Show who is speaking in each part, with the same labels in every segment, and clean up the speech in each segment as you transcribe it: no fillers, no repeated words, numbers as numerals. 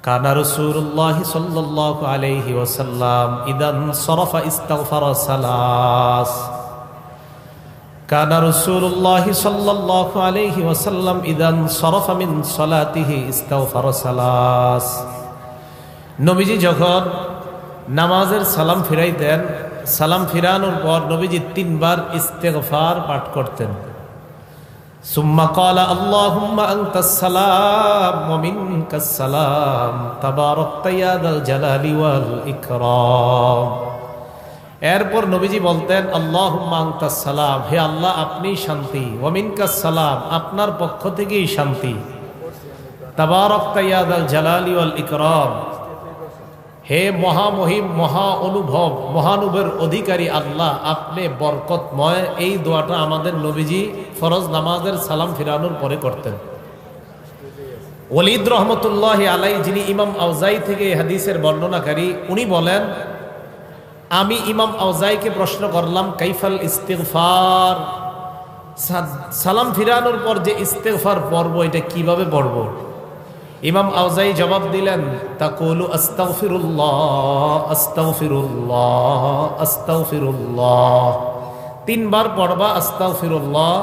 Speaker 1: কানা রাসূলুল্লাহ সাল্লাল্লাহু আলাইহি ওয়াসাল্লাম ইদান সরাফা ইস্তাগফারা সালাস। কানা রাসূলুল্লাহ সাল্লাল্লাহু আলাইহি ওয়াসাল্লাম ইদান সরাফা মিন সালাতিহি ইস্তাগফারা সালাস। নবীজি যখন নামাজের সালাম ফিরাইতেন, সালাম ফিরানোর পর নবীজি 3 বার ইস্তেগফার পাঠ করতেন। সুম্মা ক্বালা আল্লাহুম্মা আনতাস সালাম ওয়া মিনকাস সালাম তাবারাকতা ইয়া যাল জালালি ওয়াল ইকরাম। এরপর নবীজি বলতেন আল্লাহুম্মা আনতাস সালাম, হে আল্লাহ আপনি শান্তি, ওয়া মিনকাস সালাম আপনার পক্ষ থেকেই শান্তি, তাবারাকতা ইয়া যাল জালালি ওয়াল ইকরাম হে মহামহিম মহা অনুভব মহানুভবের অধিকারী আল্লাহ আপনি বরকতময়। এই দোয়াটা আমাদের নবীজি ফরজ নামাজের সালাম ফিরানোর পরে করতেন। ওয়ালিদ রহমতুল্লাহ আলাই, যিনি ইমাম আউজাই থেকে হাদিসের বর্ণনাকারী, উনি বলেন আমি ইমাম আউজাইকে প্রশ্ন করলাম কাইফাল ইস্তিগফার, সালাম ফিরানোর পর যে ইস্তিগফার পড়ব এটা কিভাবে পড়ব? ইমাম আউজাই জবাব দিলেন তাকুলু আস্তাগফিরুল্লাহ আস্তাগফিরুল্লাহ আস্তাগফিরুল্লাহ, 3 বার পড়বা আস্তাগফিরুল্লাহ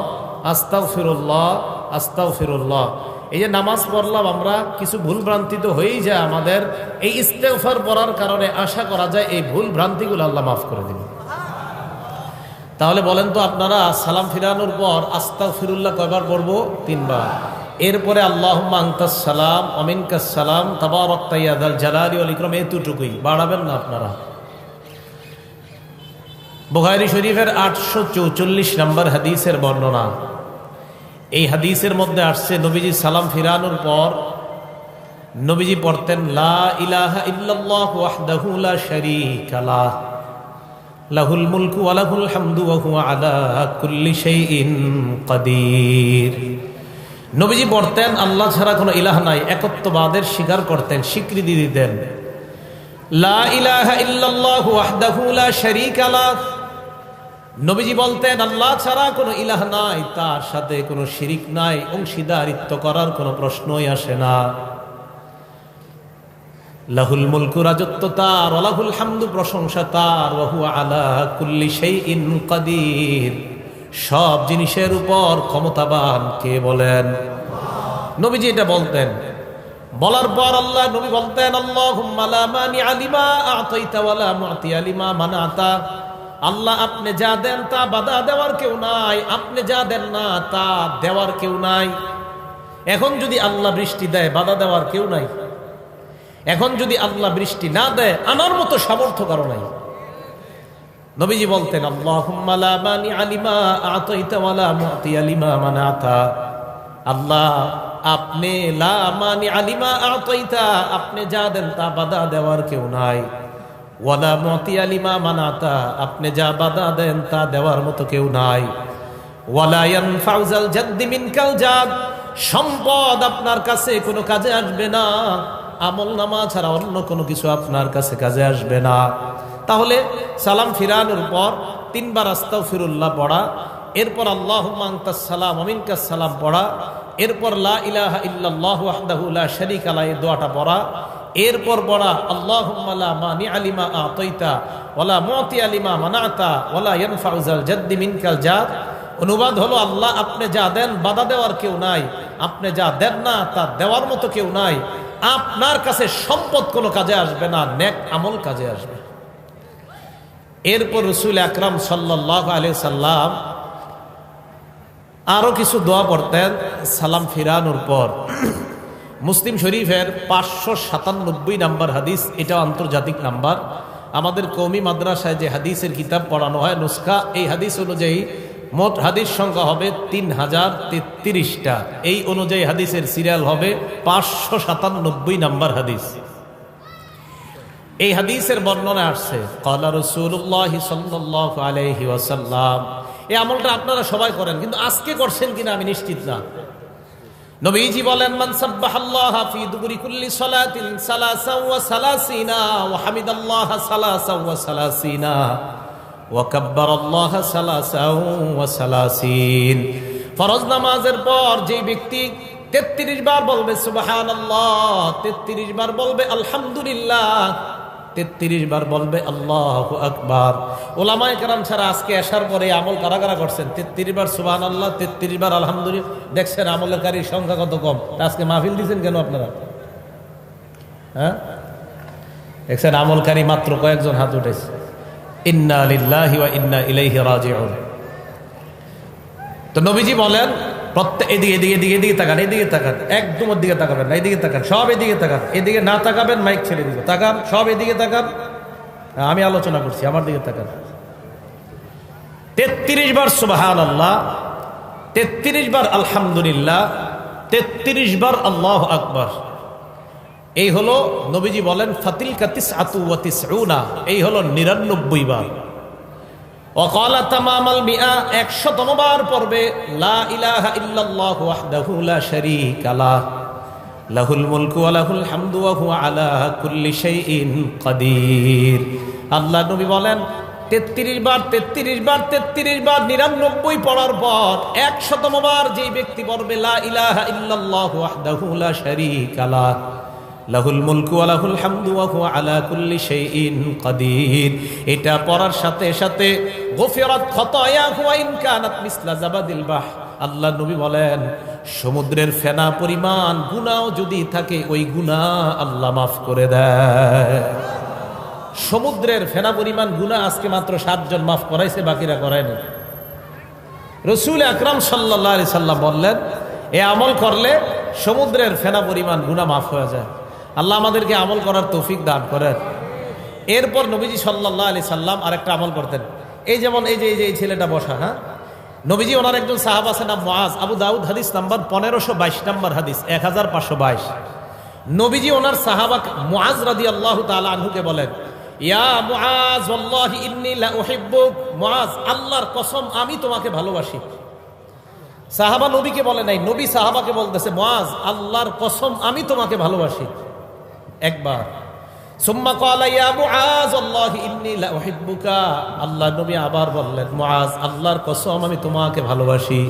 Speaker 1: আস্তাগফিরুল্লাহ আস্তাগফিরুল্লাহ। এই যে নামাজ পড়লাম আমরা, কিছু ভুল ভ্রান্তি তো হয়েই যায় আমাদের, এই ইস্তেগফার পড়ার কারণে আশা করা যায় এই ভুল ভ্রান্তিগুলো আল্লাহ মাফ করে দিবেন। তাহলে বলেন তো আপনারা সালাম ফিরানোর পর আস্তাগফিরুল্লাহ কয়বার পড়বো? 3 বার। এরপরে আল্লাহুম্মা আনতাস সালাম ওয়া মিনকাস সালাম তাবারাকতা ইয়া যাল জালালি ওয়াল ইকরাম, এতটুকুই, বাড়াবেন না আপনারা। বুখারী শরীফের 844 নম্বর হাদিসের বর্ণনা। এই হাদিসের মধ্যে আসছে নবীজি সালাম ফিরানোর পর নবীজি পড়তেন লা ইলাহা ইল্লাল্লাহু ওয়াহদাহু লা শারীকা লাহ লাহুল মুলকু ওয়া লাহুল হামদু ওয়া হুয়া আলা কুল্লি শাইইন কাদির। নবীজি পড়তেন আল্লাহ ছাড়া কোনো ইলাহ নাই, একত্ববাদের স্বীকার করতেন, স্বীকৃতি দিতেন। লা ইলাহা ইল্লাল্লাহু ওয়াহদাহু লা শারীকা লাহ, নবীজি বলতেন আল্লাহ ছাড়া কোনো ইলাহ নাই, তার সাথে কোনো শিরিক নাই, অংশীদারিত্ব করার কোনো প্রশ্নই আসে না। লাহুল মুলকু, রাজত্ব তার, ওয়া লাহুল হামদু, প্রশংসা তার, ওয়া হুয়া আলা কুল্লি শাইইন কাদির, সব জিনিসের উপর ক্ষমতাবান কে বলেন? নবীজি এটা বলতেন। বলার পর আল্লাহ নবী বলতেন আল্লাহুম্মা লা মানিআ লিমা আ'তাইতা ওয়া লা মু'তিয়া লিমা মানা'তা, আল্লাহ আপনি যা দেন তা বাধা দেওয়ার কেউ নাই, আপনি যা দেন না তা দেওয়ার কেউ নাই। এখন যদি আল্লাহ বৃষ্টি দেয় বাধা দেওয়ার কেউ নাই, এখন যদি আল্লাহ বৃষ্টি না দেয় আনার মতো সামর্থ্য কারো নাই। নবীজি বলতেন আল্লাহুম্মা লা মানিআ লিমা আ'তাইতা ওয়া লা মু'তিয়া লিমা মানা'তা, আল্লাহ আপনি লা মানিআ লিমা আ'তাইতা, আপনি যা দেন তা বাধা দেওয়ার কেউ নাই, ওয়া লা মু'তিয়া লিমা মানা'তা, আপনি যা বাধা দেন তা দেওয়ার মতো কেউ নাই। ওয়া লা ইয়ানফা'ু যাল জাদ্দি মিনকাল জাদ, সম্পদ আপনার কাছে কোনো কাজে আসবে না, আমল নামা ছাড়া অন্য কোনো কিছু আপনার কাছে কাজে আসবে না। তাহলে সালাম ফিরানোর পর 3 বার আস্তাগফিরুল্লাহ পড়া, এরপর আল্লাহুম্মা আনতাস সালাম ওয়া মিনকাস সালাম পড়া, এরপর লা ইলাহা ইল্লাল্লাহু ওয়াহদাহু লা শারীকা লাহু, এই দোয়াটা পড়া, এরপর পড়া আল্লাহুম্মা লা মানিআ লিমা আ'তাইতা ওয়া লা মু'তিয়া লিমা মানা'তা ওয়া লা ইয়ানফা'ু যাল জাদ্দি মিনকাল জাদ। অনুবাদ হলো আল্লাহ আপনি যা দেন বাধা দেওয়ার কেউ নাই, আপনি যা দেন না তা দেওয়ার মতো কেউ নাই, আপনার কাছে সম্পদ কোনো কাজে আসবে না, নেক আমল কাজে আসবে। এরপর রাসূল আকরাম সাল্লাল্লাহু আলাইহি সাল্লাম আরো কিছু দোয়া পড়তেন সালাম ফিরানোর পর। মুসলিম শরীফের 597 নম্বর হাদিস, এটা আন্তর্জাতিক নাম্বার। আমাদের কওমি মাদ্রাসায় যে হাদিসের কিতাব পড়ানো হয় নুসখা, এই হাদিস অনুযায়ী মোট হাদিস সংখ্যা হবে 3033টা। এই অনুযায়ী হাদিসের সিরিয়াল হবে 597 নম্বর হাদিস। এই হাদিসের বর্ণনা আসছে ক্বালা রাসূলুল্লাহ সাল্লাল্লাহু আলাইহি ওয়াসাল্লাম। এই আমলটা আপনারা সবাই করেন, কিন্তু আজকে করছেন কিনা আমি নিশ্চিত না। নবীজি বলেন মান সাব্বাহাল্লাহ ফি দুবুরি কুল্লি সালাতিন সালাসাও ওয়া সালাসিনা ওয়া হামিদাল্লাহ সালাসাও ওয়া সালাসিনা ওয়া কাব্বারাল্লাহ সালাসাও ওয়া সালাসিন। ফরজ নামাজের পর যে ব্যক্তি 33 বার বলবে সুবহানাল্লাহ, 33 বার বলবে আলহামদুলিল্লাহ, 33 বার বলবে আল্লাহু আকবার। ওলামায়ে কেরাম ছাড়া আজকে আসার পরে আমল কারা কারা করছেন? 33 বার সুবহানাল্লাহ, 33 বার আলহামদুলিল্লাহ। দেখছেন আমলকারীর সংখ্যা কত কম। আজকে মাহফিল দিয়েছেন কেন আপনারা? হ্যাঁ, দেখছেন আমলকারী মাত্র কয়েকজন হাত উঠেছে। ইন্না লিল্লাহি ওয়া ইন্না ইলাইহি রাজিউন। তো নবীজি বলেন প্রত্যেক এদিকে এদিকে এদিকে এদিকে তাকান, এদিকে তাকান, একদম ওর দিকে তাকাবেন না, এদিকে তাকান, সব এদিকে তাকান। এদিকে না তাকাবেন মাইক ছেড়ে দিব। তাকান, সব এদিকে তাকান। আমি আলোচনা করছি, আমার দিকে তাকান। 33 বার সুবহানাল্লাহ, 33 বার আলহামদুলিল্লাহ, 33 বার আল্লাহু আকবার। এই হলো নবীজি বলেন ফাতিলকা তিসআতু ওয়া তিসউনা, এই হলো 99 বার। ওয়াকালা তামামাল মিআ, 100তম বার পড়বে লা ইলাহা ইল্লাল্লাহু ওয়াহদাহু লা শারীকা লাহ, লাহুল মুলকু ওয়া লাহুল হামদু ওয়া হুয়া আলা কুল্লি শাইইন কাদির। আল্লাহ নবী বলেন 33 বার 33 বার 33 বার 99 পড়ার পর 100তম বার যেই ব্যক্তি পড়বে লা ইলাহা ইল্লাল্লাহু ওয়াহদাহু লা শারীকা লাহ, লাহুল মুলকু ওয়া লাহুল হামদু ওয়া হুয়া আলা কুল্লি শাইইন কাদির, এটা পড়ার সাথে সাথে গফিরাত খাতায়াহু ওয়া ইন কানাত মিসলা জাবাদিল বাহ। আল্লাহ নবী বলেন সমুদ্রের ফেনা পরিমাণ গুনাহ যদি থাকে ওই গুনাহ আল্লাহ মাফ করে দেয়। সমুদ্রের ফেনা পরিমাণ গুনাহ আজকে মাত্র 7 জন মাফ করাইছে, বাকিরা করায়নি। রাসূল আকরাম সাল্লাল্লাহু আলাইহি সাল্লাম বললেন এই আমল করলে সমুদ্রের ফেনা পরিমাণ গুনাহ মাফ হয়ে যায়। আল্লাহ আমাদেরকে আমল করার তৌফিক দান করেন। এরপর নবীজি সাল্লাল্লাহু আলাইহি সাল্লাম আরেকটা আমল করতেন। এই যেমন এই যে ছেলেটা বসা, হ্যাঁ, নবীজি ওনার একজন সাহাবা আছে নাম মুআজ, আবু দাউদ হাদিস নাম্বার 1522 নম্বর হাদিস, 1522। নবীজি ওনার সাহাবা মুআজ রাদিয়াল্লাহু তাআলা আনহুকে বলেন ইয়া মুআজ ওয়াল্লাহি ইন্নী লা উহিব্বুক, মুআজ আল্লাহর কসম আমি তোমাকে ভালোবাসি। সাহাবা নবীকে বলে নাই, নবী সাহাবাকে বলতেছে মুআজ আল্লাহর কসম আমি তোমাকে ভালোবাসি। একবার সুম্মা ক্বালা ইয়া মুআজ ওয়াল্লাহি ইন্নী লা উহিব্বুকা, আল্লাহ নবী আবার বললেন মুআজ আল্লাহর কসম আমি তোমাকে ভালোবাসি।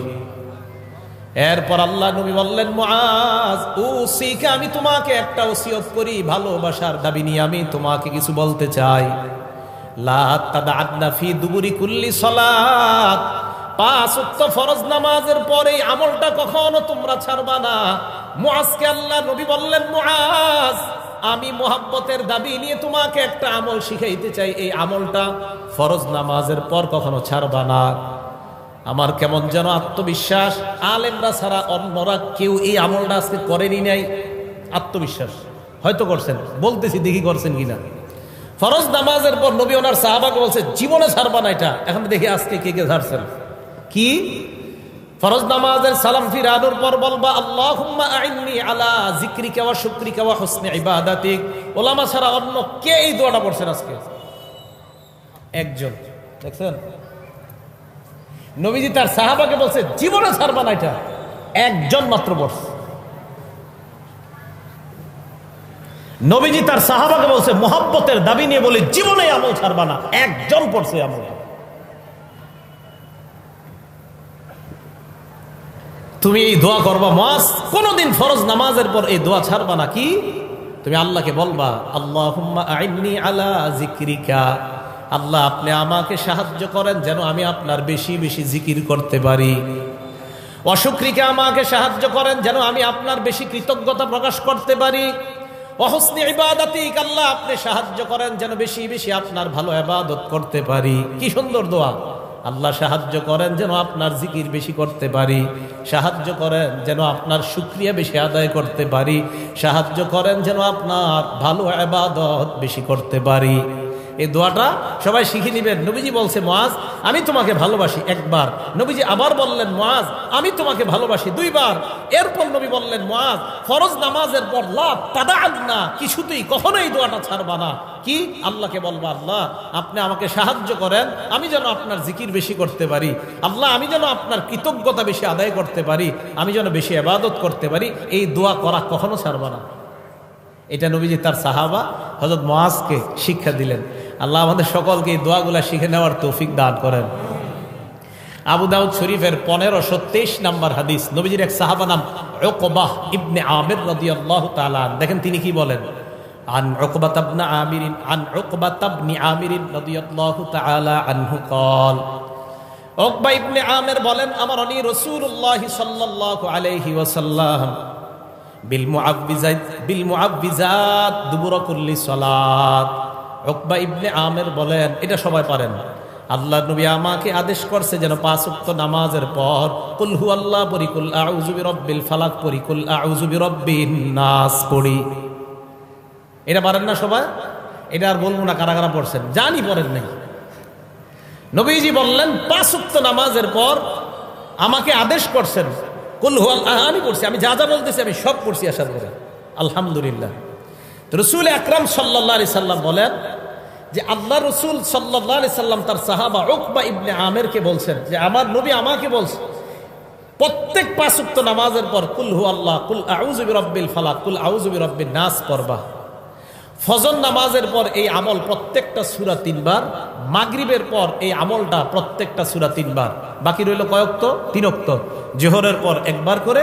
Speaker 1: এরপর আল্লাহ নবী বললেন মুআজ উসিকা, আমি তোমাকে একটা ওসিয়ত করি, ভালোবাসার দাবি নিয়ে আমি তোমাকে কিছু বলতে চাই। লা তাদআদনা ফি দুবুরি কুল্লি সালাত, 5 ওয়াক্ত ফরজ নামাজের পরে আমলটা কখনো তোমরা ছাড়বা না। মুআজকে আল্লাহ নবী বললেন মুআজ আমি মুহাব্বতের দাবি নিয়ে তোমাকে একটা আমল শিখাইতে চাই, এই আমলটা ফরজ নামাজের পর কখনো ছাড়বা না। আমার কেমন যেন আত্মবিশ্বাস, আলেমরা ছাড়া অন্যরা কেউ এই আমলটা আজকে করেনি নাই। আত্মবিশ্বাস হয়তো করছেন, বলতেছি দেখি করছেন কিনা। ফরজ নামাজের পর নবী ওনার সাহাবাকে বলছে জীবনে ছাড়বা না এটা। এখন দেখি আজকে কে কে ছাড়ছেন। কি ফরজ নামাজের সালাম ফিরানোর পর বলবা আল্লাহুম্মা আইন্নি আলা যিকরিকা ওয়া শুকরিকা ওয়া হুসনি ইবাদাতিক। ওলামা ছাড়া অন্য কে এই দোয়াটা পড়ছেন আজকে? একজন। দেখছেন নবীজি তার সাহাবাকে বলছে জীবনে ছাড়বা না এটা, একজন মাত্র পড়ছে। নবীজি তার সাহাবাকে বলছে মুহাব্বতের দাবি নিয়ে বলে জীবনে আমল ছাড়বা না, একজন পড়ছে আমল। তুমি এই দোয়া করবা মুআজ, কোনদিন ফরজ নামাজের পর এই দোয়া ছাড়বা না। কি তুমি আল্লাহকে বলবা আল্লাহুম্মা আইন্নি আলা যিকরিকা, আল্লাহ আপনি আমাকে সাহায্য করেন যেন আমি আপনার বেশি বেশি জিকির করতে পারি। ওয়া শুকরিকা, আমাকে সাহায্য করেন যেন আমি আপনার বেশি কৃতজ্ঞতা প্রকাশ করতে পারি। ওয়া হুসনি ইবাদাতিক, আল্লাহ আপনি সাহায্য করেন যেন বেশি বেশি আপনার ভালো ইবাদত করতে পারি। কি সুন্দর দোয়া। আল্লাহ সাহায্য করেন যেন আপনার জিকির বেশি করতে পারি, সাহায্য করেন যেন আপনার শুকরিয়া বেশি আদায় করতে পারি, সাহায্য করেন যেন আপনার ভালো ইবাদত বেশি করতে পারি। এই দোয়াটা সবাই শিখে নেবেন। নবীজি বলছে মুআজ আমি তোমাকে ভালোবাসি, একবার। নবীজি আবার বললেন মুআজ আমি তোমাকে ভালোবাসি, 2 বার। এরপর নবী বললেন মুআজ ফরজ নামাজের পর লা তাদআদনা, কিছুতেই কখনো এই দোয়াটা ছাড়বা না। কি আল্লাহকে বলবা আল্লাহ আপনি আমাকে সাহায্য করেন আমি যেন আপনার জিকির বেশি করতে পারি, আল্লাহ আমি যেন আপনার কৃতজ্ঞতা বেশি আদায় করতে পারি, আমি যেন বেশি ইবাদত করতে পারি। এই দোয়া করা কখনো ছাড়বা না। এটা নবীজি তার সাহাবা হযরত মুআজকে শিক্ষা দিলেন। আল্লাহ আমাদের সকলকে এই দোয়াগুলা শিখে নেওয়ার তৌফিক দান করেন। আবু দাউদ শরীফের 1523 নম্বর হাদিস, নবীজির এক সাহাবা নাম উকবাহ ইবনে আমির রাদিয়াল্লাহু তাআলা, দেখেন তিনি কি বলেন। عن عقبة بن عامر رضي الله تعالى عنه قال উকবা ইবনে আমির বলেন, আমারনি রাসূলুল্লাহ সাল্লাল্লাহু আলাইহি ওয়াসাল্লাম বিল মুআব্বিজাত দুবুর কুল্লি সালাত। উকবা ইবনে আমির বলেন, এটা সবাই পারেন, আল্লাহর নবী আমাকে আদেশ করছে যেন 5 ওয়াক্ত নামাজের পর কুল হুয়াল্লাহ পড়ি, কুল আউযু বিরাব্বিল ফালাক পড়ি, কুল আউযু বিরাব্বিন নাস পড়ি। এটা পারেন না সবাই? এটা আর বলবো না কারা কারা পড়ছেন, জানি পড়েন নাই। নবীজি বললেন 5 ওয়াক্ত নামাজের পর আমাকে আদেশ করছেন কুল হুয়াল্লাহ, আমি পড়ছি, আমি যা যা বলতেছি আমি সব পড়ছি আসার পরে, আলহামদুলিল্লাহ। রাসূল আকরাম সাল্লাল্লাহু আলাইহি সাল্লাম বলেন যে আল্লাহ রসুল সাল্লাল্লাহু আলাইহি সাল্লাম তার সাহাবা উকবা ইবনে আমিরকে বলছেন যে আমার নবী আমাকে বলছে প্রত্যেক 5 ওয়াক্ত নামাজের পর কুল হুয়াল্লাহ, কুল আউযু বিরাব্বিল ফালাক, কুল আউযু বিরাব্বিন নাস পড়বা। ফজর নামাজের পর এই আমল প্রত্যেকটা সূরা 3 বার, মাগরিবের পর এই আমলটা প্রত্যেকটা সূরা 3 বার। বাকি রইল কয় ওয়াক্ত? 3 ওয়াক্ত। জোহরের পর একবার করে,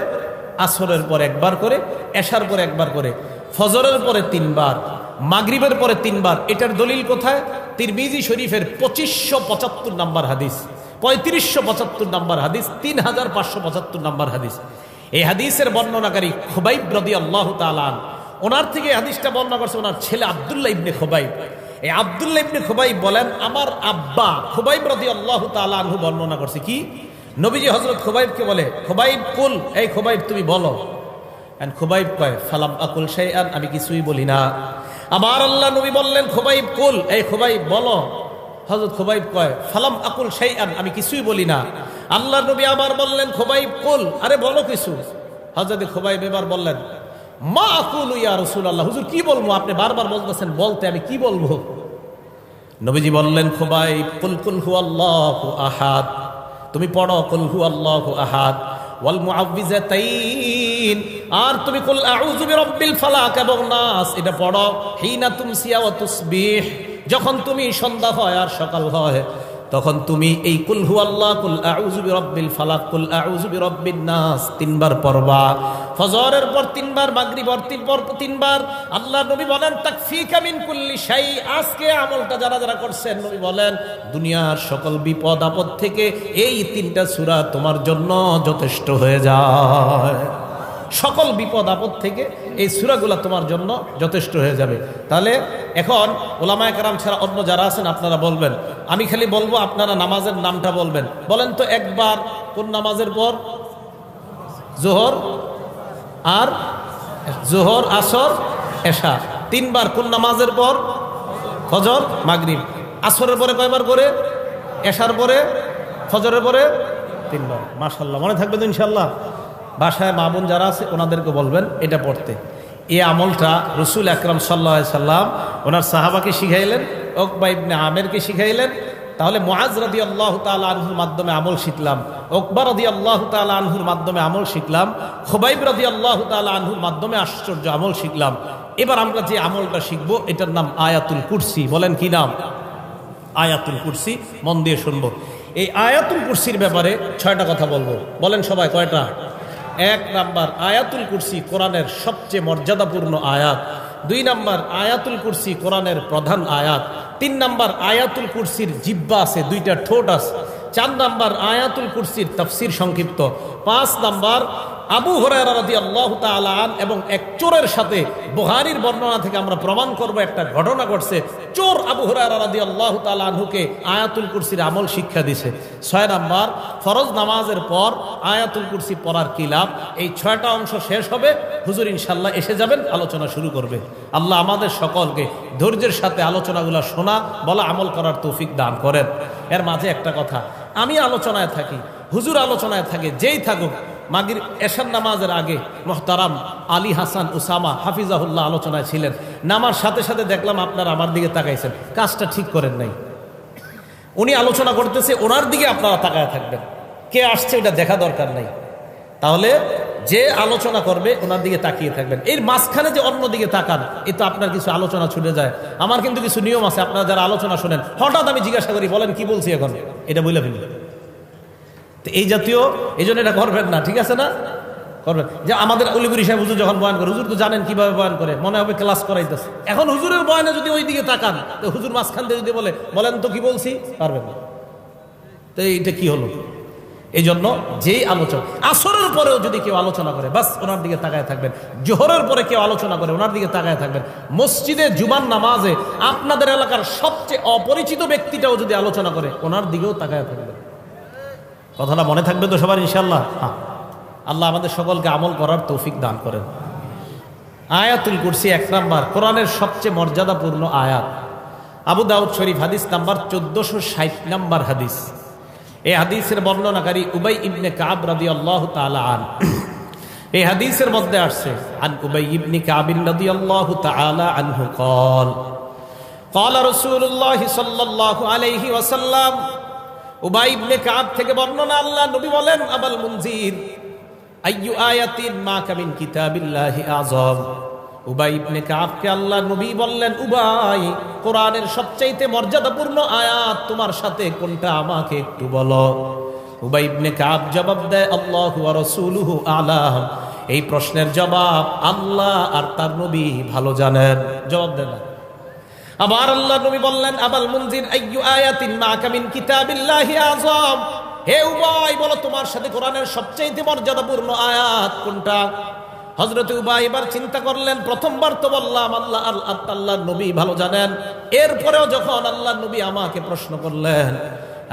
Speaker 1: আসরের পর একবার করে, এশার পর একবার করে, ফজরের পরে 3 বার, মাগরিবের পরে 3 বার। এটার দলিল কোথায়? তিরমিজি শরীফের 2575 নম্বর হাদিস, 3575 নম্বর হাদিস, 3575 নম্বর হাদিস। এই হাদিসের বর্ণনাকারী খুবাইব রাদিয়াল্লাহু তাআলা আনহু, ওনার থেকে হাদিসটা বর্ণনা করছে ওনার ছেলে আব্দুল্লাহ ইবনে খুবাইব। এই আব্দুল্লাহ ইবনে খুবাইব বলেন আমার আব্বা খুবাইব রাদিয়াল্লাহু তাআলা আনহু বর্ণনা করছে কি, নবীজি হযরত খুবাইবকে বলে, খুবাইব কুল, এই খুবাইব তুমি বলো। এন্ড খুবাইব কয় ফালাম আকুল শাইআন, আমি কিছুই বলি না। আবার আল্লাহ নবী বললেন খুবাইব কুল, এই খুবাইব বলো। হযরত খুবাইব কয় ফালাম আকুল শাইআন, আমি কিছুই বলি না। আল্লাহ নবী আবার বললেন খুবাইব কুল, আরে বলো কিছু। হযরত খুবাইব এবার বললেন মা আকুলু ইয়া রাসূলুল্লাহ, হুজুর কি বলবো, আপনি বারবার বলতেছেন বলতে, আমি কি বলবো। নবীজি বললেন খুবাইব কুল কুল হুয়াল্লাহু আহাদ, তুমি পড়ো কুল হুয়াল্লাহু আহাদ ওয়াল মুআউযিজাতাইন, আর তুমি কুল আউযু বিরাব্বিল ফালাক এবং নাস এটা পড়ো হিনা তুমসিয়া ওয়া তুসবিহ, যখন তুমি সন্ধ্যা হয় আর সকাল হয় তখন তুমি এই কুল হুয়াল্লাহ, কুল আউযু বিরাব্বিল ফালাক, কুল আউযু বিরাব্বিন নাস 3 বার পড়বা। ফজরের পর 3 বার, মাগরিবের পর 3 বার। আল্লাহ নবী বলেন তাকফিকা মিন কুল্লি শাই, আজকে আমলটা যারা যারা করছেন নবী বলেন দুনিয়ার সকল বিপদ আপদ থেকে এই 3টা সূরা তোমার জন্য যথেষ্ট হয়ে যায়। সকল বিপদ আপদ থেকে এই সূরাগুলো তোমার জন্য যথেষ্ট হয়ে যাবে। তাহলে এখন ওলামায়ে কেরাম ছাড়া অন্য যারা আছেন আপনারা বলবেন, আমি খালি বলবো আপনারা নামাজের নামটা বলবেন। বলেন তো একবার কোন নামাজের পর? জোহর আর জোহর, আসর, এশা। 3 বার কোন নামাজের পর? ফজর, মাগরিব। আসরের পরে কয়বার করে? এশার পরে, ফজরের পরে 3 বার। মাশাআল্লাহ, মনে থাকবে তো ইনশাআল্লাহ। বাসায় মা বোন যারা আছে ওনাদেরকে বলবেন এটা পড়তে। এই আমলটা রাসূল আকরাম সাল্লাল্লাহু আলাইহি সাল্লাম ওনার সাহাবাকে শিখাইলেন, উকবা ইবনে আমিরকে শিখাইলেন। তাহলে মুআজ রাদিয়াল্লাহু তাআলা আনহুর মাধ্যমে আমল শিখলাম, উকবা রাদিয়াল্লাহু তাআলা আনহুর মাধ্যমে আমল শিখলাম, খুবাইব রাদিয়াল্লাহু তাআলা আনহুর মাধ্যমে আশ্চর্য আমল শিখলাম। এবার আমরা যে আমলটা শিখবো এটার নাম আয়াতুল কুরসি। বলেন কি নাম? আয়াতুল কুরসি। মন দিয়ে শুনবো। এই আয়াতুল কুরসির ব্যাপারে 6টা কথা বলবো। বলেন সবাই কয়টা? 1 নাম্বার, আয়াতুল কুরসি কোরআনের সবচেয়ে মর্যাদাপূর্ণ আয়াত। 2 নাম্বার, আয়াতুল কুরসি কোরআনের প্রধান আয়াত। 3 নাম্বার, আয়াতুল কুরসির জিহ্বা আছে, 2টা ঠোঁট আছে। 4 নাম্বার, আয়াতুল কুরসির তাফসীর সংক্ষিপ্ত। 5 নাম্বার, আবু হুরায়রা রাদিয়াল্লাহু তাআলা আন এবং এক চোরের সাথে বুখারীর বর্ণনা থেকে আমরা প্রমাণ করব একটা ঘটনা ঘটছে। চোর আবু হুরায়রা রাদিয়াল্লাহু তাআলা আনহুকে আয়াতুল কুরসির আমল শিক্ষা দিয়েছে। 6 নাম্বার, ফরজ নামাজের পর আয়াতুল কুরসি পড়ার কি লাভ। এই 6টা অংশ শেষ হবে, হুজুর ইনশাআল্লাহ এসে যাবেন, আলোচনা শুরু করবে। আল্লাহ আমাদের সকলকে ধৈর্যের সাথে আলোচনাগুলো শোনা, বলা, আমল করার তৌফিক দান করেন। এর মাঝে একটা কথা, আমি আলোচনায় থাকি, হুজুর আলোচনায় থাকে, যেই থাকুক, মাগরিব এশার নামাজের আগে মুহতারাম আলী হাসান উসামা হাফিজাহুল্লাহ আলোচনায় ছিলেন। নামার সাথে সাথে দেখলাম আপনারা আমার দিকে তাকাইছেন, কাজটা ঠিক করেন নাই। উনি আলোচনা করতেছে, ওনার দিকে আপনারা তাকায় থাকবেন। কে আসছে এটা দেখা দরকার নাই। তাহলে যে আলোচনা করবে ওনার দিকে তাকিয়ে থাকবেন। এর মাঝখানে যে অন্য দিকে তাকান, এ তো আপনার কিছু আলোচনা ছুটে যায়। আমার কিন্তু কিছু নিয়ম আছে, আপনারা যারা আলোচনা শোনেন হঠাৎ আমি জিজ্ঞাসা করি বলেন কি বলছি এখন, এটা বলে ফেলি। তো এই জাতীয়, এই জন্য এটা করবেন না, ঠিক আছে না? করবেন যে আমাদের অলিপুরি সাহেব হুজুর যখন বয়ান করে, হুজুর তো জানেন কিভাবে বয়ান করে, মনে হবে ক্লাস করাইতেছে। এখন হুজুরের বয়ানে যদি ওই দিকে তাকান, তো হুজুর মাঝখান দিয়ে যদি বলেন তো কি বলছি, পারবেন না। তো এইটা কি হলো? এই জন্য যেই আলোচনা, আসরের পরেও যদি কেউ আলোচনা করে, বাস ওনার দিকে তাকায় থাকবেন। জোহরের পরে কেউ আলোচনা করে, ওনার দিকে তাকায় থাকবেন। মসজিদে জুমার নামাজে আপনাদের এলাকার সবচেয়ে অপরিচিত ব্যক্তিটাও যদি আলোচনা করে, ওনার দিকেও তাকায় থাকবেন। কথাটা মনে থাকবে তো সবার ইনশাআল্লাহ? হ্যাঁ, আল্লাহ আমাদের সকলকে আমল করার তৌফিক দান করেন। আয়াতুল কুরসি 1 নাম্বার, কোরআনের সবচেয়ে মর্যাদাপূর্ণ আয়াত। আবু দাউদ শরীফ হাদিস নাম্বার 1460 নাম্বার হাদিস। এই হাদিসের বর্ণনাকারী উবাই ইবনে কাব রাদিয়াল্লাহু তাআলা আন। এই হাদিসের মধ্যে আসছে, আন উবাই ইবনে কাব রাদিয়াল্লাহু তাআলা আনহু قال قال رسول الله صلى الله عليه وسلم। উবাই ইবনে কাব থেকে বর্ণনা, আল্লাহ নবী বলেন, আবাল মুনজির আইয়ু আয়াতিন মা কামিন কিতাবিল্লাহি আযম। উবাই ইবনে কাবকে আল্লাহ নবী বললেন, উবাই, কোরআনের সবচাইতে মর্যাদাপূর্ণ আয়াত তোমার সাথে কোনটা আমাকে একটু বলো। উবাই ইবনে কাব জবাব দেয়, আল্লাহু ওয়া রাসূলুহু আ'লাম। এই প্রশ্নের জবাব আল্লাহ আর তার নবী ভালো জানেন। জবাব দেন না। আবার আল্লাহ নবী বললেন, আবাল মুনজির আইয়ু আয়াতিন মা কামিন কিতাবিল্লাহি আযম। হে উবাই, বলো তোমার সাথে কোরআনের সবচাইতে মর্যাদাপূর্ণ আয়াত কোনটা? হযরত উবাই এবার চিন্তা করলেন, প্রথমবার তো বললাম আল্লাহর নবী ভালো জানেন। এরপরেও যখন আল্লাহর নবী আমাকে প্রশ্ন করলেন,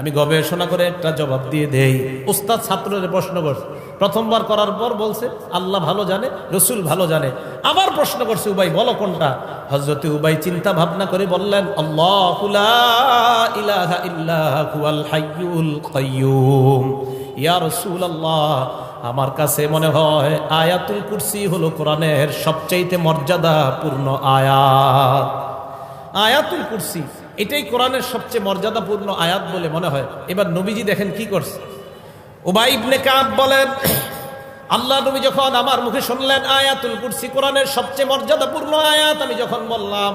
Speaker 1: আমি গবেষণা করে একটা জবাব দিয়ে দেই। উস্তাদ ছাত্রদের প্রশ্ন করছে, প্রথমবার করার পর বলছে আল্লাহ ভালো জানে, রসুল ভালো জানে। আবার প্রশ্ন করছে, উবাই বলো কোনটা? হযরত উবাই চিন্তা ভাবনা করে বললেন, আল্লাহু লা ইলাহা ইল্লা হুয়াল হাইয়ুল কাইয়্যুম। ইয়া রাসূলুল্লাহ, আমার কাছে মনে হয় আয়াতুল কুরসি হলো কোরআনের সবচাইতে মর্যাদাপূর্ণ আয়াত। আয়াতুল কুরসি এটাই কোরআনের সবচেয়ে মর্যাদাপূর্ণ আয়াত বলে মনে হয়। এবার নবীজি দেখেন কি করছে। উবাই ইবনে কাব বলেন, আল্লাহ নবী যখন আমার মুখে শুনলেন আয়াতুল কুরসি কোরআনের সবচেয়ে মর্যাদাপূর্ণ আয়াত, আমি যখন বললাম,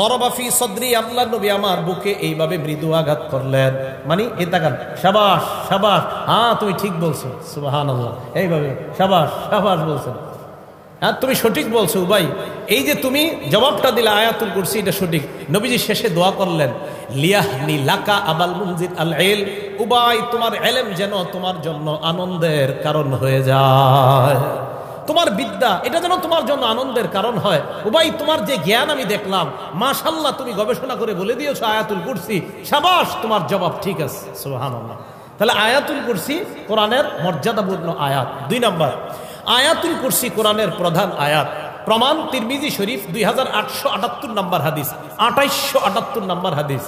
Speaker 1: দরবাফি সদরি, আল্লাহ নবী আমার বুকে এইভাবে মৃদু আঘাত করলেন। মানে এ তাকান, শাবাশ শাবাশ, হ্যাঁ তুমি ঠিক বলছো, সুবহানাল্লাহ, এইভাবে শাবাশ শাবাশ বলছেন, হ্যাঁ তুমি সঠিক বলছো উবাই। এই যে তুমি জবাবটা দিলে আয়াতুল কুরসি, এটা সঠিক। নবীজি শেষে দোয়া করলেন, লিয়াহনি লাকা আবাল মুনজির আল ইলম। উবাই, তোমার ইলম যেন তোমার জন্য আনন্দের কারণ হয়ে যায়। তোমার বিদ্যা এটা যেন তোমার জন্য আনন্দের কারণ হয়। উবাই, তোমার যে জ্ঞান আমি দেখলাম, মাশাআল্লাহ, তুমি গবেষণা করে বলে দিয়েছো আয়াতুল কুরসি, শাবাশ, তোমার জবাব ঠিক আছে, সুবহানাল্লাহ। তাহলে আয়াতুল কুরসি কোরআনের মর্যাদাপূর্ণ আয়াত। 2 নাম্বার, আয়াতুল কুরসি কোরআনের প্রধান আয়াত। প্রমাণ তিরমিজি শরীফ 2878 নম্বর হাদিস, 2878 নম্বর হাদিস।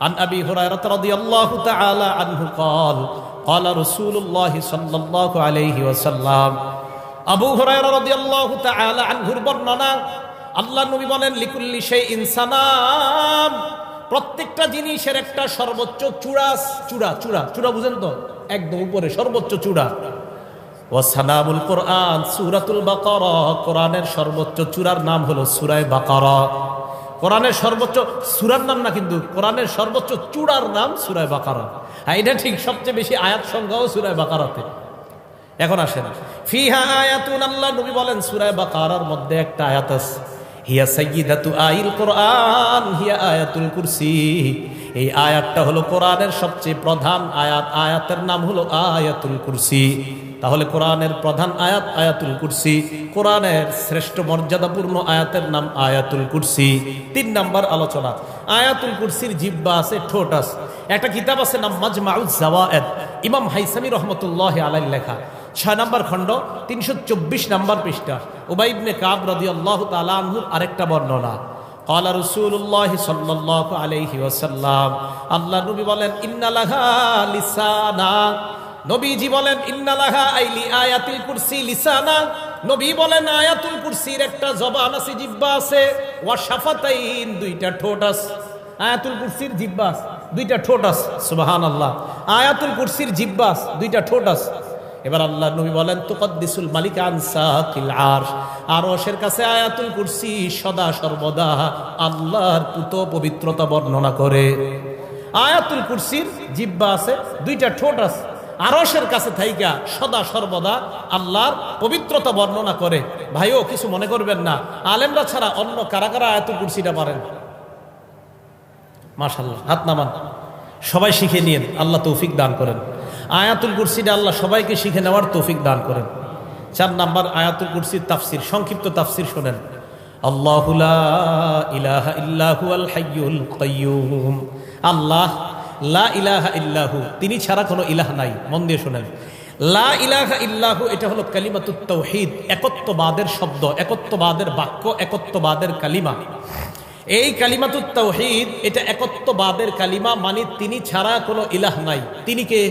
Speaker 1: আন আবি হুরায়রা রাদিয়াল্লাহু তাআলা আনহু قال قال رسول الله صلى الله عليه وسلم। আবু হুরায়রা রাদিয়াল্লাহু তাআলা আনহুর বর্ণনা, আল্লাহ নবী বলেন, লিকুল্লি শাইইন সানাম। প্রত্যেকটা জিনিসের একটা সর্বোচ্চ চূড়া, চূড়া চূড়া চূড়া বুঝেন তো, একদম উপরে সর্বোচ্চ চূড়া। ওয়াসানামুল কোরআন সূরাতুল বাকারা, কোরআনের সর্বোচ্চ চূড়ার নাম হলো সূরা বাকারা। কোরআনের সর্বোচ্চ সূরার নাম না, কিন্তু কোরআনের সর্বোচ্চ চূড়ার নাম সূরা বাকারা। হ্যাঁ, এটা ঠিক, সবচেয়ে বেশি আয়াত সংখ্যাও সূরা বাকারাতে। এখন আসেন, ফিহা আয়াতুন, আল্লাহ নবী বলেন সূরা বাকারার মধ্যে একটা আয়াত আছে, হিয়া সাইয়্যিদাতু আইল কোরআন হিয়া আয়াতুল কুরসি। এই আয়াতটা হলো কোরআনের সবচেয়ে প্রধান আয়াত, আয়াতের নাম হলো আয়াতুল কুরসি। তাহলে কোরআনের প্রধান আয়াত আয়াতুল কুরসি, কোরআনের শ্রেষ্ঠ মর্যাদাপূর্ণ আয়াতের নাম আয়াতুল কুরসি। 3 নাম্বার আলোচনা, আয়াতুল কুরসির জিহ্বা আছে, ঠোঁট আছে। একটা কিতাব আছে নাম মাজমাউজ জাওয়ায়েদ, ইমাম হাইসামি রহমতুল্লাহি আলাইহি লেখা, 6 নম্বর খণ্ড, 324 নম্বর পৃষ্ঠা। উবাই ইবনে কাব রাদিয়াল্লাহু তাআলা আনহু আরেকটা বর্ণনা, ক্বালা রাসূলুল্লাহ সাল্লাল্লাহু আলাইহি ওয়াসাল্লাম, আল্লাহ নবী বলেন, ইন্না লাহা লিসানা। নবীজি বলেন, ইন্না লাহা আইলি আয়াতুল কুরসি লিসানা। নবী বলেন, আয়াতুল কুরসির একটা জবান আছে, জিহ্বা আছে, ওয়া শাফাতাইন, 2টা ঠোঁট আছে। আয়াতুল কুরসির জিহ্বা আছে, 2টা ঠোঁট আছে, সুবহানাল্লাহ। আয়াতুল কুরসির জিহ্বা আছে, 2টা ঠোঁট আছে। এবার আল্লাহ নবী বলেন, তুকদ্দিসুল মালিক আন সাকিল আরশ, আরশের কাছে আয়াতুল কুরসি সদা সর্বদা আল্লাহর পুত পবিত্রতা বর্ণনা করে। আয়াতুল কুরসির জিহ্বা আছে, 2টা ঠোঁট আছে। আরশের কাছে থাইকা সদা সর্বদা আল্লাহর পবিত্রতা বর্ণনা করে। ভাইও কিছু মনে করবেন না, আলেমরা ছাড়া অন্য কারা কারা আয়াতুল কুরসিটা পারেন? মাশাআল্লাহ, হাত নামান। সবাই শিখে নিন, আল্লাহ তৌফিক দান করেন। আয়াতুল কুরসিটা আল্লাহ সবাইকে শিখে নেওয়ার তৌফিক দান করেন। 4 নাম্বার আয়াতুল কুরসির তাফসির, সংক্ষিপ্ত তাফসির শোনেন। আল্লাহু লা ইলাহা ইল্লা হুয়াল হাইয়ুল কাইয়্যুম। আল্লাহ লা ইলাহা ইল্লাহু, তিনি ছাড়া কোনো ইলাহ নাই। মন দিয়ে শোনেন, লা ইলাহা ইল্লাহু এটা হলো কালিমাতুত তাওহীদ, একত্ববাদের শব্দ, একত্ববাদের বাক্য, একত্ববাদের কালিমা। এই কালিমাতুত তাওহীদ এটা একত্ববাদের কালিমা, মানে তিনি ছাড়া কোনো ইলাহ নাই। তিনি কে?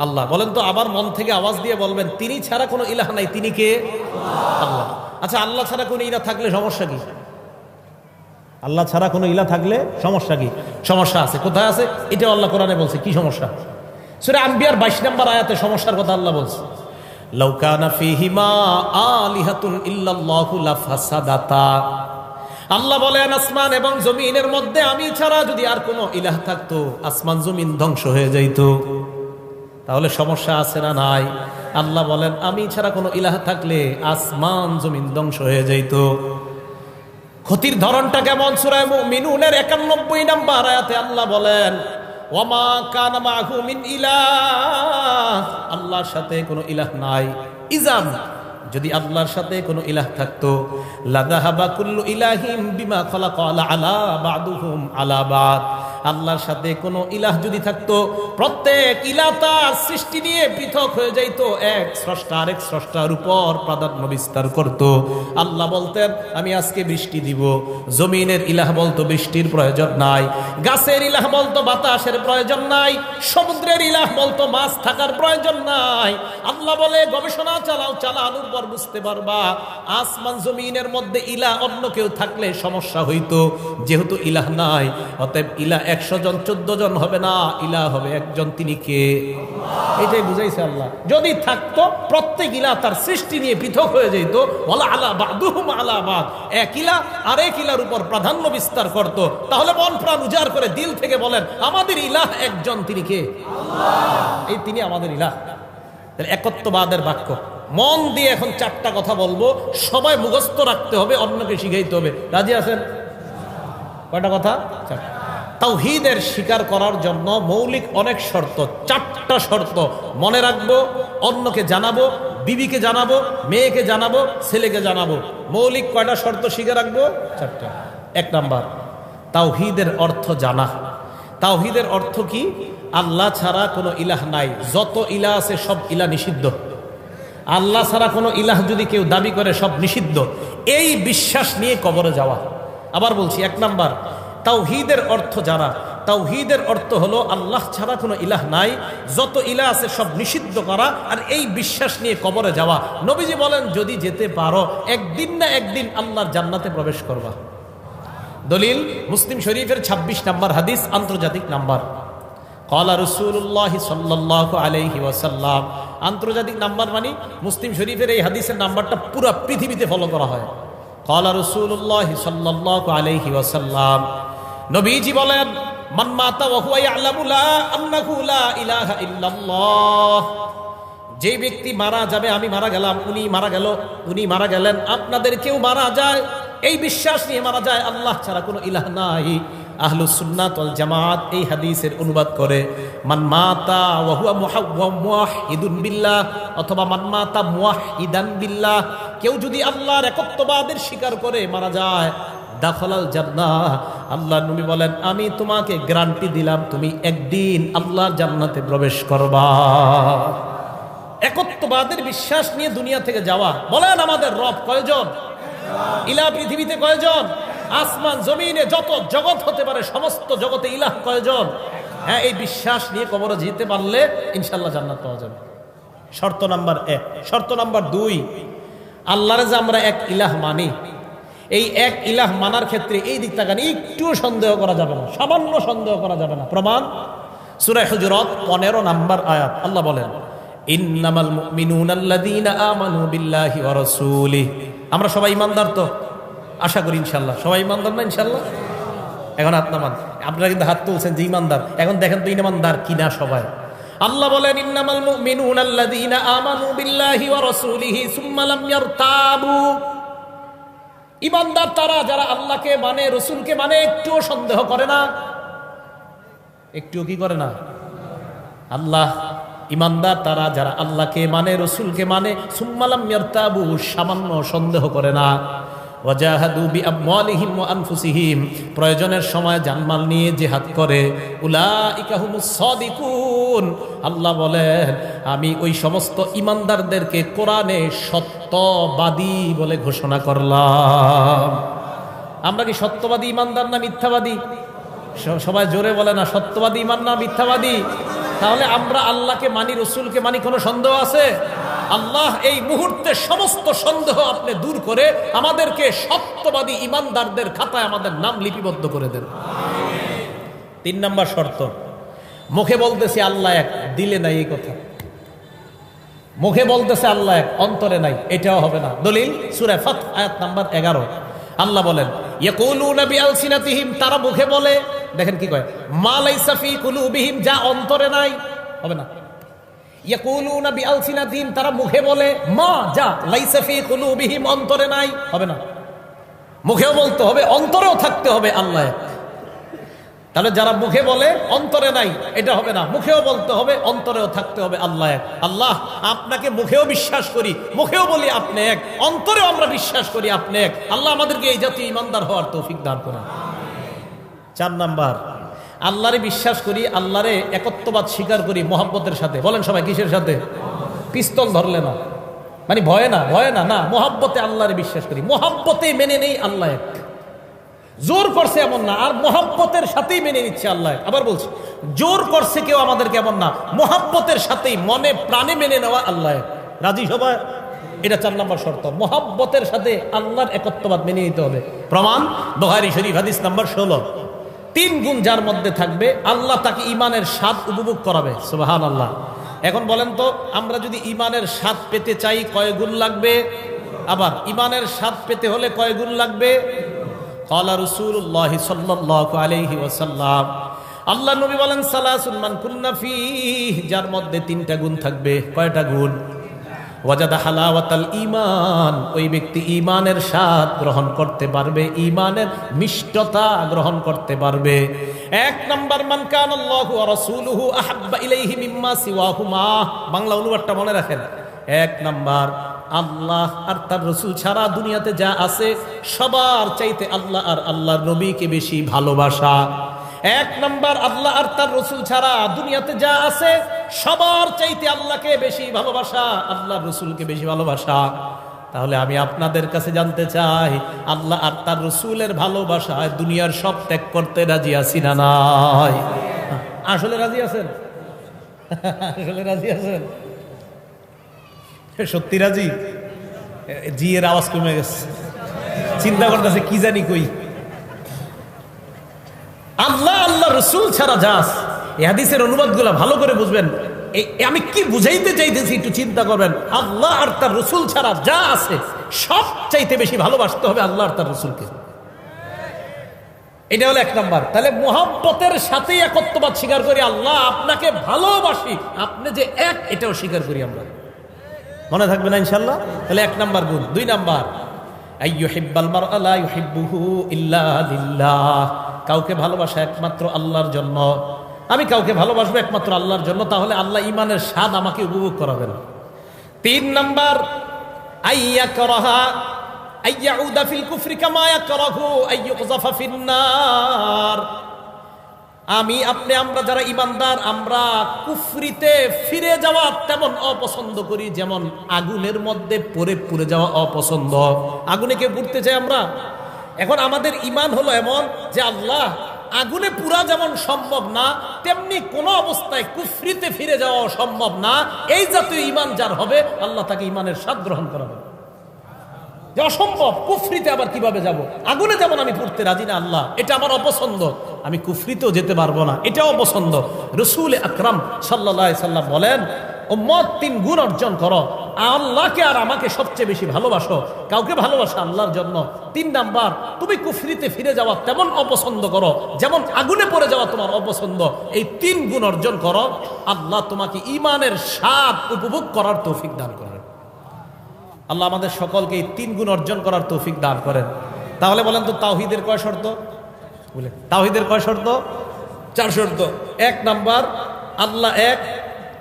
Speaker 1: আল্লাহ। বলেন তো আবার মন থেকে আওয়াজ দিয়ে বলবেন, তিনি ছাড়া কোনো ইলাহ নাই, তিনি কে? আল্লাহ। আচ্ছা, আল্লাহ ছাড়া কোনো ইলাহ থাকলে সমস্যা কি? আল্লাহ ছাড়া কোনো ইলাহ থাকলে সমস্যা কি? সমস্যা আছে। কোথায় আছে? এটা আল্লাহ কোরআনে বলছে। কি সমস্যা? সূরা আম্বিয়ার 22 নম্বর আয়াতে সমস্যার কথা আল্লাহ বলছে। লাউ কানা ফীহিমা আলিহাতুন ইল্লাল্লাহু লাফাসাদাতা। আল্লাহ বলেন, আসমান এবং জমিনের মধ্যে আমি ছাড়া যদি আর কোনো ইলাহ থাকতো, আসমান জমিন ধ্বংস হয়ে যাইত। তাহলে সমস্যা আছে না নাই? আল্লাহ বলেন, আমি ছাড়া কোনো ইলাহ থাকলে আসমান জমিন ধ্বংস হয়ে যাইত। ক্ষতির ধরনটা কেমন? সূরা মুমিনুনের 91 নম্বর আয়াতে আল্লাহ বলেন, ওয়ামা কানা মাহু মিন ইলাহ, আল্লাহর সাথে কোনো ইলাহ নাই। ইজাম, যদি আল্লাহর সাথে কোনো ইলাহ থাকতো, লাযাহাবা কুল্লু ইলাহিম বিমা খালাকা আলা বা'দুহুম আলা বা'দ। আল্লাহর সাথে কোনো ইলাহ যদি থাকতো, প্রত্যেক ইলাহ তার সৃষ্টি নিয়ে পৃথক হয়ে যাইত, এক স্রষ্টা আরেক স্রষ্টার উপর প্রাধান্য বিস্তার করত। আল্লাহ বলতেন, আমি আজকে বৃষ্টি দিব। জমিনের ইলাহ বলতো বৃষ্টির প্রয়োজন নাই, গাছের ইলাহ বলতো বাতাসের প্রয়োজন নাই, সমুদ্রের ইলাহ বলতো মাছ থাকার প্রয়োজন নাই। আল্লাহ বলে, গবেষণা চালাও, চালানোর পর বুঝতে পারবা আসমান জমিনের মধ্যে ইলাহ অন্য কেউ থাকলে সমস্যা হইতো। যেহেতু ইলাহ নাই, অতএব ইলাহ 100 জন 14 জন হবে না, ইলাহ হবে একজন। তিনি কে? এটাই বুঝাইছে আল্লাহ। যদি থাকতো, প্রত্যেক ইলাহ তার সৃষ্টি নিয়ে পৃথক হয়ে যেত। ওয়ালা আলা বা'দুহুম আলা বা'দ, এক ইলাহ আরেক ইলাহর উপর প্রাধান্য বিস্তার করত। তাহলে মন প্রাণ উজাড় করে দিল থেকে বলেন, আমাদের ইলাহ একজন, তিনি কে? আল্লাহ। এই তিনি আমাদের ইলাহ। একত্ববাদের বাক্য। মন দিয়ে এখন 4টা কথা বলবো, সবাই মুখস্থ রাখতে হবে, অন্যকে শিখাইতে হবে। রাজি আছেন? কয়টা কথা? 4। তাওহীদের স্বীকার করার জন্য মৌলিক অনেক শর্ত, 4টা শর্ত মনে রাখবো, অন্যকে জানাবো, বিবিকে জানাবো, মেয়েকে জানাবো, ছেলেকে জানাবো। মৌলিক কয়টা শর্ত শিখে রাখবো? 4টা। 1 নাম্বার, তাওহীদের অর্থ জানা। তাওহীদের অর্থ কি? আল্লাহ ছাড়া কোনো ইলাহ নাই, যত ইলাহ আছে সব ইলাহ নিষিদ্ধ। আল্লাহ ছাড়া কোনো ইলাহ যদি কেউ দাবি করে, সব নিষিদ্ধ। এই বিশ্বাস নিয়ে কবরে যাওয়া। আবার বলছি, 1 নাম্বার, তাওহীদের অর্থ জানা। তাওহীদের অর্থ হলো আল্লাহ ছাড়া কোনো ইলাহ নাই, যত ইলাহ আছে সব নিষিদ্ধ করা, আর এই বিশ্বাস নিয়ে কবরে যাওয়া। নবীজি বলেন, যদি যেতে পারো, একদিন না একদিন আল্লাহর জান্নাতে প্রবেশ করবা। দলিল মুসলিম শরীফের 26 নম্বর হাদিস, আন্তর্জাতিক নাম্বার। ক্বালা রাসূলুল্লাহ সাল্লাল্লাহু আলাইহি ওয়াসাল্লাম। আন্তর্জাতিক নাম্বার মানে মুসলিম শরীফের এই হাদিসের নাম্বারটা পুরো পৃথিবীতে ফলো করা হয়। ক্বালা রাসূলুল্লাহ সাল্লাল্লাহু আলাইহি ওয়াসাল্লাম, নবীজি বলেন, মান মাতা ওয়া হুয়া ইয়ালামু লা আন্নাহু লা ইলাহা ইল্লাল্লাহ। যে ব্যক্তি মারা যাবে, আমি মারা গেলাম, উনি মারা গেল, উনি মারা গেলেন, আপনাদের কেউ মারা যায়, এই বিশ্বাস নিয়ে মারা যায় আল্লাহ ছাড়া কোনো ইলাহ নাই। আহলুস সুন্নাত ওয়াল জামাত এই হাদিসের অনুবাদ করে, মান মাতা ওয়া হুয়া মুওয়াহহিদুন বিল্লাহ, অথবা মান মাতা মুওয়াহহিদান বিল্লাহ। কেউ যদি আল্লাহর একত্ববাদের স্বীকার করে মারা যায়, দাখালাল জান্নাহ। আল্লাহর নবী বলেন, আমি তোমাকে গ্যারান্টি দিলাম, তুমি একদিন আল্লাহর জান্নাতে প্রবেশ করবা। একত্ববাদের বিশ্বাস নিয়ে দুনিয়া থেকে যাওয়া। বলেন, আমাদের রব কয়জন? ইলাহ পৃথিবীতে কয়জন? আসমান জমিনে যত জগৎ হতে পারে, সমস্ত জগতে ইলাহ কয়জন? হ্যাঁ, এই বিশ্বাস নিয়ে কবরে যেতে পারলে ইনশাআল্লাহ জান্নাত পাওয়া যাবে। শর্ত নাম্বার 1। শর্ত নাম্বার 2, আল্লাহর যে আমরা এক ইলাহ মানি, এই এক ইলাহ মানার ক্ষেত্রে এই দিক তাকান, একটুও সন্দেহ করা যাবে না, সামান্য সন্দেহ করা যাবে না। প্রমাণ সূরা হুজুরাত 15 নম্বর আয়াত। আল্লাহ বলেন, ইন্নামাল মুমিনুনা আল্লাযীনা আমানু বিল্লাহি ওয়া রাসূলিহি। আমরা সবাই ইমানদার তো? আশা করি ইনশাআল্লাহ সবাই ইমানদার না? ইনশাআল্লাহ। এখন হাত নামান। আপনারা কিন্তু হাত তুলছেন যে ইমানদার। এখন দেখেন তো ইমানদার কিনা সবাই। আল্লাহ বলেন ইন্নামাল মুমিনুনা আল্লাযীনা আমানু বিল্লাহি ওয়া রাসূলিহি সুম্মা লাম ইয়ারতাবু। ঈমানদার তারা যারা আল্লাহকে মানে, রাসূলকে মানে, একটুও সন্দেহ করে না। একটুও কি করে না? আল্লাহ ঈমানদার তারা যারা আল্লাহকে মানে, রাসূলকে মানে, সুম্মা লাম ইয়ারতাবু, সামান্য সন্দেহ করে না। ওয়াজাহাদু বিআমওয়ালিহিম ওয়া আনফুসিহিম, প্রয়োজনের সময় জানমাল নিয়ে জিহাদ করে। উলাইকা হুমুস সাদিকুন, আল্লাহ বলেন আমি ওই সমস্ত ঈমানদারদেরকে কোরআনে সত্যবাদী বলে ঘোষণা করলাম। আমরা কি সত্যবাদী ঈমানদার না মিথ্যাবাদী? সবাই জোরে বলে না, সত্যবাদী ঈমান না মিথ্যাবাদী? তাহলে আমরা আল্লাহকে মানি, রাসূলকে মানি, কোনো সন্দেহ আছে? আল্লাহ এই মুহূর্তে সমস্ত সন্দেহ আপনি দূর করে আমাদেরকে সত্যবাদী ঈমানদারদের খাতায় আমাদের নাম লিপিবদ্ধ করে দেন। 3 নম্বর শর্ত, মুখে বলতেছি আল্লাহ এক, দিলে নাই এই কথা। মুখে বলতেছে আল্লাহ এক, অন্তরে নাই, এটাও হবে না। দলিল সূরা ফাত আয়াত নাম্বার 11। আল্লাহ বলেন ইয়াকুলুনা বিআলসিনাতিহিম, তারা মুখে বলে, দেখেন কি কয়, মা লাইসা ফি কুলুবিহিম, যা অন্তরে নাই, হবে না। ইয়াকুলুনা বিআলসিনাতিহিম, তারা মুখে বলে, মা যা লাইসা ফি কুলুবিহিম, অন্তরে নাই, হবে না। মুখেও বলতে হবে, অন্তরেও থাকতে হবে আল্লাহ এক। তাহলে যারা মুখে বলে অন্তরে নাই, এটা হবে না। মুখেও বলতে হবে, অন্তরেও থাকতে হবে আল্লাহ এক। আল্লাহ আপনাকে মুখেও বিশ্বাস করি, মুখেও বলি আপনি এক, অন্তরেও আমরা বিশ্বাস করি আপনি এক। আল্লাহ আমাদেরকে এই জাতীয় ঈমানদার হওয়ার তৌফিক দান করুন। 4 নাম্বার, আল্লাহরে বিশ্বাস করি, আল্লাহরে একত্ববাদ স্বীকার করি মহব্বতের সাথে। বলেন সবাই, কিসের সাথে? পিস্তল ধরলে না, মানে ভয়ে না, ভয়ে না, না, মহব্বতে আল্লাহরে বিশ্বাস করি, মহব্বতে মেনে নেই আল্লাহ এক। জোর করছে এমন না, আর মহব্বতের সাথেই মেনে নিচ্ছে আল্লাহ। আবার বলছি, জোর করছে কেউ আমাদেরকে এমন না, মহব্বতের সাথেই মনে প্রাণে মেনে নেওয়া আল্লাহ। রাজি সবাই? এটা 4 নম্বর শর্ত, মহব্বতের সাথে আল্লাহর একত্ববাদ মেনে নিতে হবে। প্রমাণ বুখারী শরীফ হাদিস নাম্বার 16। 3 গুণ যার মধ্যে থাকবে আল্লাহ তাকে ঈমানের স্বাদ উপভোগ করাবে। সুবহানাল্লাহ। এখন বলেন তো, আমরা যদি ঈমানের স্বাদ পেতে চাই কয় গুণ লাগবে? আবার ঈমানের স্বাদ পেতে হলে কয় গুণ লাগবে? ক্বালা রাসূলুল্লাহ সাল্লাল্লাহু আলাইহি ওয়াসাল্লাম, আল্লাহ নবী বলেন সালাসুন মান কুন্না ফীহি, যার মধ্যে 3টা গুণ থাকবে। কয়টা গুণ? ওয়াজাদা হালাওয়াতাল ঈমান, ওই ব্যক্তি ঈমানের স্বাদ গ্রহণ করতে পারবে, ঈমানের মিষ্টতা গ্রহণ করতে পারবে। 1 নাম্বার, মান কানাল্লাহু ওয়া রাসূলুহু আহাব্বা ইলাইহি মিম্মা সিওয়াহুমা। বাংলা অনুবাদটা মনে রাখেন। 1 নাম্বার, আল্লাহ আর তার রাসূল ছাড়া দুনিয়াতে যা আছে সবার চাইতে আল্লাহ আর আল্লাহর নবীকে বেশি ভালোবাসা। 1 নাম্বার, আল্লাহ আর তার রাসূল ছাড়া দুনিয়াতে যা আছে সবার চাইতে আল্লাহকে বেশি ভালোবাসা, আল্লাহর রাসূলকে বেশি ভালোবাসা। তাহলে আমি আপনাদের কাছে জানতে চাই, আল্লাহ আর তার রাসূলের ভালোবাসায় দুনিয়ার সব ত্যাগ করতে রাজি আছি না নাই? আসলে রাজি আছেন? আসলে রাজি আছেন? সত্যি রাজি? জি এর আওয়াজ কমে গেছে, চিন্তা করতেছে কি জানি কই। আল্লাহ আল্লাহ রসুল ছাড়া যাস, এই হাদিসের অনুবাদগুলো ভালো করে বুঝবেন। আমি কি বুঝাইতে চাইতেছি একটু চিন্তা করবেন। আল্লাহ আর তার রসুল ছাড়া যা আছে সব চাইতে বেশি ভালোবাসতে হবে আল্লাহ আর তার রসুলকে। এটা হলো 1 নাম্বার। তাহলে মুহাব্বতের সাথেই একত্ববাদ স্বীকার করি, আল্লাহ আপনাকে ভালোবাসি, আপনি যে এক, এটাও স্বীকার করি আমরা। মনে থাকবে না ইনশাআল্লাহ? তাহলে 1 নাম্বার গুণ। 2 নাম্বার, আইয়ুহিব্বাল মারআ লা ইউহিব্বুহু ইল্লা লিল্লাহ, কাউকে ভালোবাসা একমাত্র আল্লাহর জন্য। আমি কাউকে ভালোবাসবো একমাত্র আল্লাহর জন্য, তাহলে আল্লাহ ঈমানের স্বাদ আমাকে উপভোগ করাবেন। 3 নাম্বার, আইয়াকরাহা আইয়াউদা ফিল কুফরি কামা ইয়াকরাহু আইয়ুকযাফা ফিন্নার। আমি আপনি আমরা যারা ঈমানদার, আমরা কুফরিতে ফিরে যাওয়া তেমন অপছন্দ করি যেমন আগুনের মধ্যে পুড়ে যাওয়া অপছন্দ। আগুনে কে পুড়তে চাই আমরা? এখন আমাদের ঈমান হলো এমন যে আল্লাহ আগুনে পুরা যেমন সম্ভব না, তেমনি কোন অবস্থায় কুফরিতে ফিরে যাওয়া সম্ভব না। এই জাতীয় ঈমান যার হবে, আল্লাহ তাকে ঈমানের স্বাদ গ্রহণ করাবে। যে অসম্ভব, কুফরিতে আবার কিভাবে যাব? আগুনে যেমন আমি পড়তে রাজি না আল্লাহ, এটা আমার অপছন্দ, আমি কুফরিতেও যেতে পারবো না, এটাও অপছন্দ। রাসূল আকরাম সাল্লাল্লাহু আলাইহি সাল্লাম বলেন, উম্মত 3 গুণ অর্জন করো, আল্লাহকে আর আমাকে সবচেয়ে বেশি ভালোবাসো, কাউকে ভালোবাসো আল্লাহর জন্য। 3 নাম্বার, তুমি কুফরিতে ফিরে যাওয়া তেমন অপছন্দ করো যেমন আগুনে পড়ে যাওয়া তোমার অপছন্দ। এই 3 গুণ অর্জন করো, আল্লাহ তোমাকে ঈমানের স্বাদ উপভোগ করার তৌফিক দান করেন। আল্লাহ আমাদের সকলকে এই 3 গুণ অর্জন করার তৌফিক দান করেন। তাহলে বলেন তো তাওহীদের কয় শর্ত? বলে তাওহীদের কয় শর্ত? 4 শর্ত। 1 নাম্বার, আল্লাহ এক,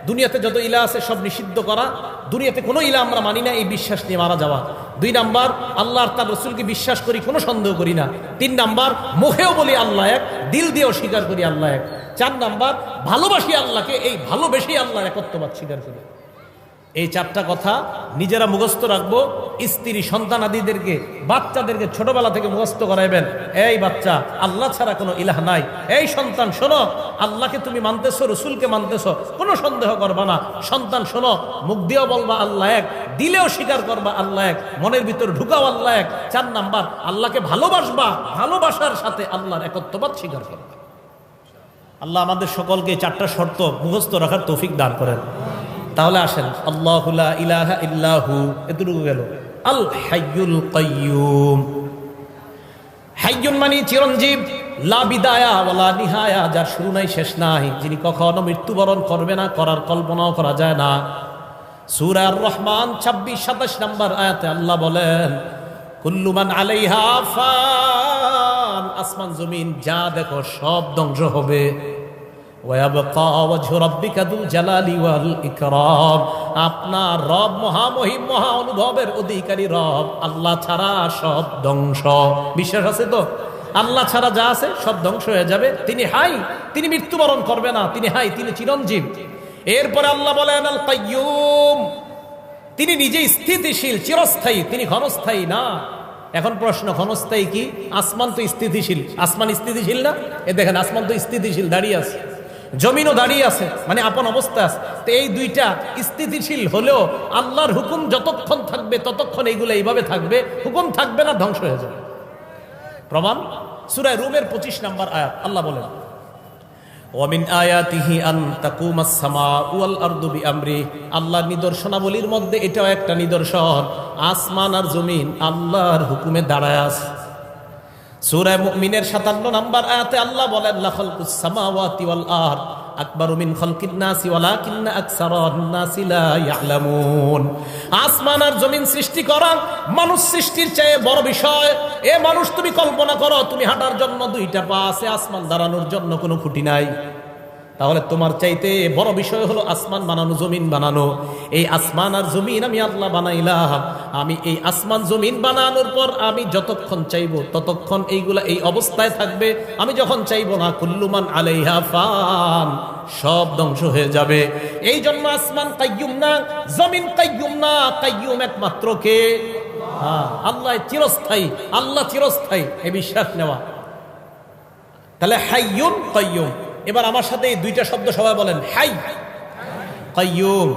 Speaker 1: দুনিয়াতে যত ইলাহ আছে সব নিষিদ্ধ করা, দুনিয়াতে কোনো ইলাহ আমরা মানি না, এই বিশ্বাস নিয়ে মারা যাওয়া। 2 নাম্বার, আল্লাহ আর তার রসুলকে বিশ্বাস করি, কোনো সন্দেহ করি না। 3 নাম্বার, মুখেও বলি আল্লাহ এক, দিল দিয়েও স্বীকার করি আল্লাহ এক। 4 নাম্বার, ভালোবাসি আল্লাহকে, এই ভালোবেসেই আল্লাহর একত্ববাদ স্বীকার করি। এই 4টা কথা নিজেরা মুখস্থ রাখবো, স্ত্রী সন্তান আদিদেরকে, বাচ্চাদেরকে ছোটবেলা থেকে মুখস্থ করাইবেন। এই বাচ্চা, আল্লাহ ছাড়া কোনো ইলাহ নাই। এই সন্তান শোনো, আল্লাহকে তুমি মানতেছো, রসুলকে মানতেছো, কোনো সন্দেহ করবা না। সন্তান শোনো, মুখ দিয়েও বলবা আল্লাহ এক, দিলেও স্বীকার করবা আল্লাহ এক, মনের ভিতর ঢুকাও আল্লাহ এক। 4 নাম্বার, আল্লাহকে ভালোবাসবা, ভালোবাসার সাথে আল্লাহর একত্ববাদ স্বীকার করবা। আল্লাহ আমাদের সকলকে 4টা শর্ত মুখস্থ রাখার তৌফিক দান করেন। তাহলে আসেন, আল্লাহু লা ইলাহা ইল্লাহু, এতটুকু গেল। আল হাইয়ুল কাইয়ুম, হাইয়ুন মানে চিরঞ্জীব, লা বিদায়া ওয়ালা নিহায়া, যার শুরু নাই শেষ নাই, যিনি কখনো মৃত্যুবরণ করবে না, করার কল্পনাও করা যায় না। সূরা আর-রহমান 26-27 নম্বর আয়াতে আল্লাহ বলেন, কুল্লু মান আলাইহা ফান, আসমান জমিন যা দেখো সব ধ্বংস হবে। ওয়ায়াবকা ওয়াজহু রাব্বিকা যুল জালালি ওয়াল ইকরাম, আপনার রব মহামহিম, মহা অনুভবের অধিকারী রব, আল্লাহ ছাড়া সব ধ্বংস। বিশ্বাস আছে তো? আল্লাহ ছাড়া যা আছে সব ধ্বংস হয়ে যাবে। তিনি হাই, তিনি মৃত্যুবরণ করবে না, তিনি হাই, তিনি চিরঞ্জীব। এরপরে আল্লাহ বলেন আল কাইয়ুম, তিনি নিজে স্থিতিশীল, চিরস্থায়ী, তিনি ক্ষণস্থায়ী না। এখন প্রশ্ন, ক্ষণস্থায়ী কি? আসমান তো স্থিতিশীল, আসমান স্থিতিশীল না? এ দেখেন, আসমান তো স্থিতিশীল, দাঁড়িয়ে আছে, জমিনও দাঁড়িয়ে আছে, মানে আপন অবস্থা আছে। তো এই 2টা স্থিতিশীল হলেও আল্লাহর হুকুম যতক্ষণ থাকবে ততক্ষণ এইগুলো এইভাবে থাকবে, হুকুম থাকবে না, ধ্বংস হয়ে যাবে। প্রমাণ সূরা রুমের 25 নম্বর আয়াত, আল্লাহ বলেন, ওয়া মিন আয়াতিহি আন তাকুমাস সামাউ ওয়াল আরদু বিআমরি, আল্লাহর নিদর্শনাবলীর মধ্যে এটাও একটা নিদর্শন, আসমান আর জমিন আল্লাহর হুকুমে দাঁড়ায় আছে। সূরা মুমিনের 57 নম্বর আয়াতে আল্লাহ বলেন, লা খালকুস সামাওয়াতি ওয়াল আরদ আকবারু মিন খালকিন নাসি ওয়ালাকিন্না আকসারান নাসি লা ইয়ালামুন, আসমান আর জমিন সৃষ্টি করা মানুষ সৃষ্টির চেয়ে বড় বিষয়। এ মানুষ, তুমি কল্পনা করো, তুমি হাঁটার জন্য 2টা পা আছে, আসমান দাঁড়ানোর জন্য কোনো খুঁটি নাই। তাহলে তোমার চাইতে বড় বিষয় হলো আসমান বানানো, জমিন বানানো। এই আসমান আর জমিন আমি আল্লাহ বানাইলাম। আমি এই আসমান জমিন বানানোর পর আমি যতক্ষণ চাইবো ততক্ষণ এইগুলা এই অবস্থায় থাকবে। আমি যখন চাইবো না, কুল্লু মান আলাইহা ফান, সব ধ্বংস হয়ে যাবে। এই জন্য আসমান কাইয়ুম না, জমিন কাইয়ুম না, কাইয়ুম একমাত্র কে? আল্লাহ চিরস্থায়ী, আল্লাহ চিরস্থায়ী, এই বিশ্বাস নেওয়া। তাহলে হাইয়ুন কাইয়ুম। এবার আমার সাথে এই 2টা শব্দ সবাই বলেন, হাই কাইয়ুম।